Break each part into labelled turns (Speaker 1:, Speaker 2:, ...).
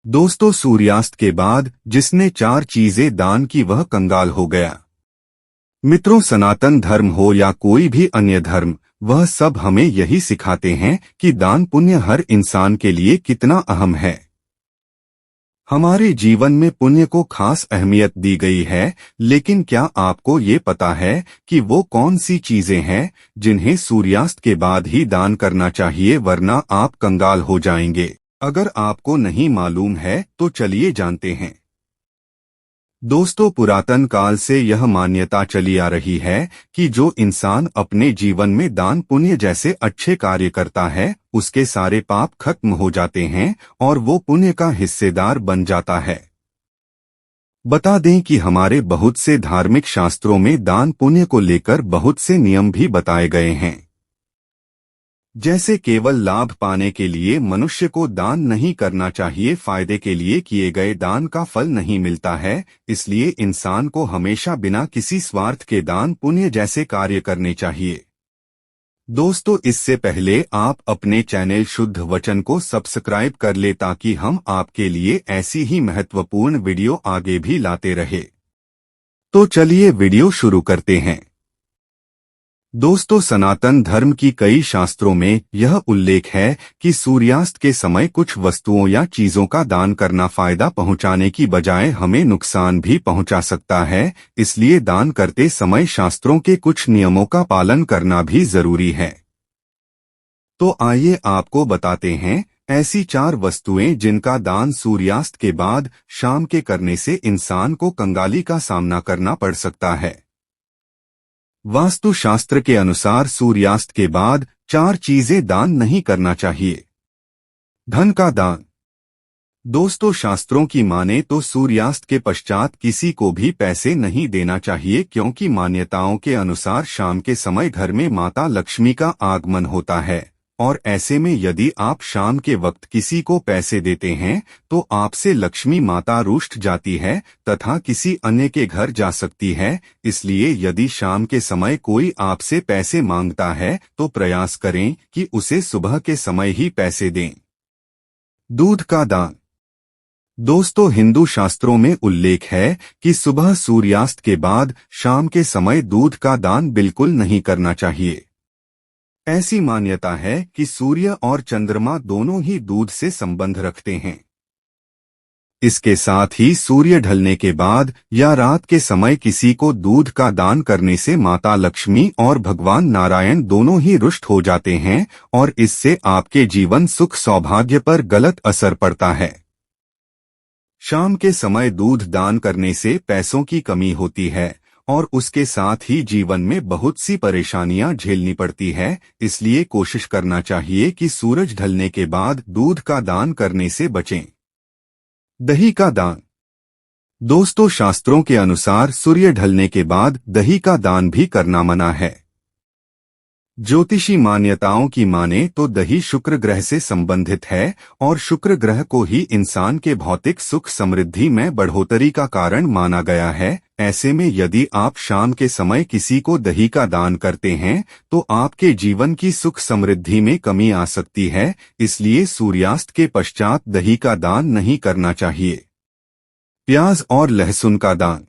Speaker 1: दोस्तों, सूर्यास्त के बाद जिसने 4 चीजें दान की वह कंगाल हो गया। मित्रों, सनातन धर्म हो या कोई भी अन्य धर्म, वह सब हमें यही सिखाते हैं कि दान पुण्य हर इंसान के लिए कितना अहम है। हमारे जीवन में पुण्य को खास अहमियत दी गई है, लेकिन क्या आपको ये पता है कि वो कौन सी चीजें हैं जिन्हें सूर्यास्त के बाद ही दान करना चाहिए, वरना आप कंगाल हो जाएंगे। अगर आपको नहीं मालूम है तो चलिए जानते हैं। दोस्तों, पुरातन काल से यह मान्यता चली आ रही है कि जो इंसान अपने जीवन में दान पुण्य जैसे अच्छे कार्य करता है, उसके सारे पाप खत्म हो जाते हैं और वो पुण्य का हिस्सेदार बन जाता है। बता दें कि हमारे बहुत से धार्मिक शास्त्रों में दान पुण्य को लेकर बहुत से नियम भी बताए गए हैं। जैसे केवल लाभ पाने के लिए मनुष्य को दान नहीं करना चाहिए, फायदे के लिए किए गए दान का फल नहीं मिलता है, इसलिए इंसान को हमेशा बिना किसी स्वार्थ के दान पुण्य जैसे कार्य करने चाहिए। दोस्तों, इससे पहले आप अपने चैनल शुद्ध वचन को सब्सक्राइब कर ले ताकि हम आपके लिए ऐसी ही महत्वपूर्ण वीडियो आगे भी लाते रहे। तो चलिए वीडियो शुरू करते हैं। दोस्तों, सनातन धर्म की कई शास्त्रों में यह उल्लेख है कि सूर्यास्त के समय कुछ वस्तुओं या चीजों का दान करना फायदा पहुंचाने की बजाय हमें नुकसान भी पहुंचा सकता है, इसलिए दान करते समय शास्त्रों के कुछ नियमों का पालन करना भी जरूरी है। तो आइए आपको बताते हैं ऐसी 4 वस्तुएं जिनका दान सूर्यास्त के बाद शाम के करने से इंसान को कंगाली का सामना करना पड़ सकता है। वास्तु शास्त्र के अनुसार सूर्यास्त के बाद 4 चीजें दान नहीं करना चाहिए। धन का दान। दोस्तों, शास्त्रों की माने तो सूर्यास्त के पश्चात किसी को भी पैसे नहीं देना चाहिए, क्योंकि मान्यताओं के अनुसार शाम के समय घर में माता लक्ष्मी का आगमन होता है और ऐसे में यदि आप शाम के वक्त किसी को पैसे देते हैं तो आपसे लक्ष्मी माता रुष्ट जाती है तथा किसी अन्य के घर जा सकती है। इसलिए यदि शाम के समय कोई आपसे पैसे मांगता है तो प्रयास करें कि उसे सुबह के समय ही पैसे दें। दूध का दान। दोस्तों, हिंदू शास्त्रों में उल्लेख है कि सुबह सूर्यास्त के बाद शाम के समय दूध का दान बिल्कुल नहीं करना चाहिए। ऐसी मान्यता है कि सूर्य और चंद्रमा दोनों ही दूध से संबंध रखते हैं। इसके साथ ही सूर्य ढलने के बाद या रात के समय किसी को दूध का दान करने से माता लक्ष्मी और भगवान नारायण दोनों ही रुष्ट हो जाते हैं और इससे आपके जीवन सुख सौभाग्य पर गलत असर पड़ता है। शाम के समय दूध दान करने से पैसों की कमी होती है और उसके साथ ही जीवन में बहुत सी परेशानियां झेलनी पड़ती है, इसलिए कोशिश करना चाहिए कि सूरज ढलने के बाद दूध का दान करने से बचें। दही का दान। दोस्तों, शास्त्रों के अनुसार सूर्य ढलने के बाद दही का दान भी करना मना है। ज्योतिषी मान्यताओं की माने तो दही शुक्र ग्रह से संबंधित है और शुक्र ग्रह को ही इंसान के भौतिक सुख समृद्धि में बढ़ोतरी का कारण माना गया है। ऐसे में यदि आप शाम के समय किसी को दही का दान करते हैं तो आपके जीवन की सुख समृद्धि में कमी आ सकती है, इसलिए सूर्यास्त के पश्चात दही का दान नहीं करना चाहिए। प्याज और लहसुन का दान।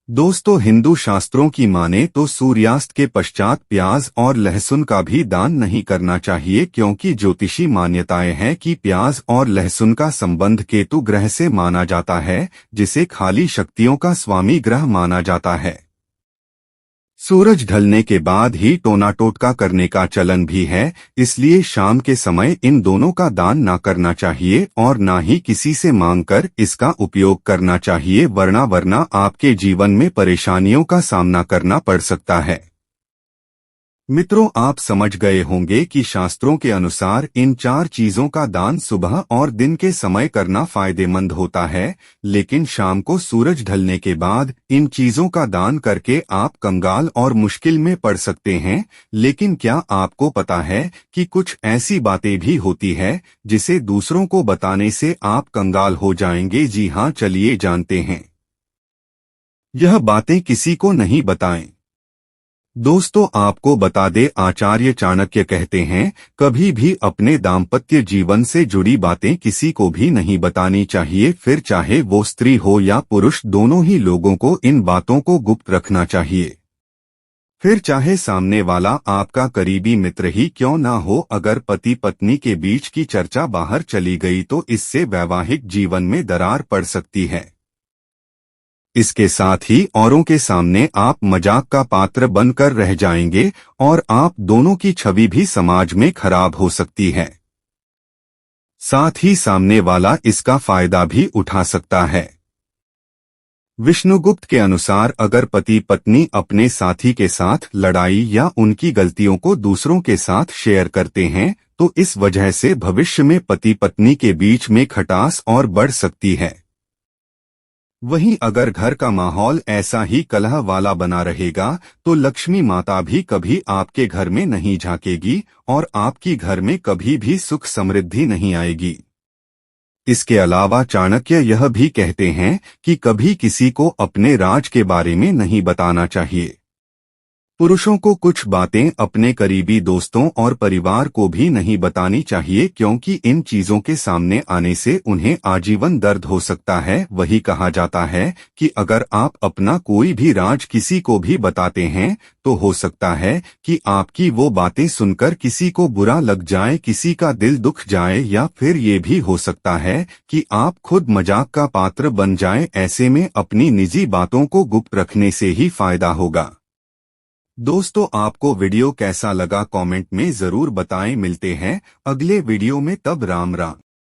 Speaker 1: दोस्तों, हिंदू शास्त्रों की माने तो सूर्यास्त के पश्चात प्याज और लहसुन का भी दान नहीं करना चाहिए, क्योंकि ज्योतिषी मान्यताएं हैं कि प्याज और लहसुन का संबंध केतु ग्रह से माना जाता है, जिसे खाली शक्तियों का स्वामी ग्रह माना जाता है। सूरज ढलने के बाद ही टोना टोटका करने का चलन भी है, इसलिए शाम के समय इन दोनों का दान ना करना चाहिए और ना ही किसी से मांगकर इसका उपयोग करना चाहिए, वरना आपके जीवन में परेशानियों का सामना करना पड़ सकता है। मित्रों, आप समझ गए होंगे कि शास्त्रों के अनुसार इन 4 चीजों का दान सुबह और दिन के समय करना फायदेमंद होता है, लेकिन शाम को सूरज ढलने के बाद इन चीजों का दान करके आप कंगाल और मुश्किल में पड़ सकते हैं। लेकिन क्या आपको पता है कि कुछ ऐसी बातें भी होती है जिसे दूसरों को बताने से आप कंगाल हो जाएंगे? जी हाँ, चलिए जानते हैं। यह बातें किसी को नहीं बताएं। दोस्तों, आपको बता दे, आचार्य चाणक्य कहते हैं, कभी भी अपने दाम्पत्य जीवन से जुड़ी बातें किसी को भी नहीं बतानी चाहिए। फिर चाहे वो स्त्री हो या पुरुष, दोनों ही लोगों को इन बातों को गुप्त रखना चाहिए। फिर चाहे सामने वाला आपका करीबी मित्र ही क्यों ना हो, अगर पति पत्नी के बीच की चर्चा बाहर चली गई तो इससे वैवाहिक जीवन में दरार पड़ सकती है। इसके साथ ही औरों के सामने आप मजाक का पात्र बनकर रह जाएंगे और आप दोनों की छवि भी समाज में खराब हो सकती है। साथ ही सामने वाला इसका फायदा भी उठा सकता है। विष्णुगुप्त के अनुसार अगर पति पत्नी अपने साथी के साथ लड़ाई या उनकी गलतियों को दूसरों के साथ शेयर करते हैं तो इस वजह से भविष्य में पति पत्नी के बीच में खटास और बढ़ सकती है। वहीं अगर घर का माहौल ऐसा ही कलह वाला बना रहेगा तो लक्ष्मी माता भी कभी आपके घर में नहीं झांकेगी और आपकी घर में कभी भी सुख समृद्धि नहीं आएगी। इसके अलावा चाणक्य यह भी कहते हैं कि कभी किसी को अपने राज के बारे में नहीं बताना चाहिए। पुरुषों को कुछ बातें अपने करीबी दोस्तों और परिवार को भी नहीं बतानी चाहिए, क्योंकि इन चीजों के सामने आने से उन्हें आजीवन दर्द हो सकता है। वही कहा जाता है कि अगर आप अपना कोई भी राज किसी को भी बताते हैं तो हो सकता है कि आपकी वो बातें सुनकर किसी को बुरा लग जाए, किसी का दिल दुख जाए, या फिर ये भी हो सकता है कि आप खुद मजाक का पात्र बन जाएं। ऐसे में अपनी निजी बातों को गुप्त रखने से ही फायदा होगा। दोस्तों, आपको वीडियो कैसा लगा कमेंट में जरूर बताएं। मिलते हैं अगले वीडियो में, तब राम राम।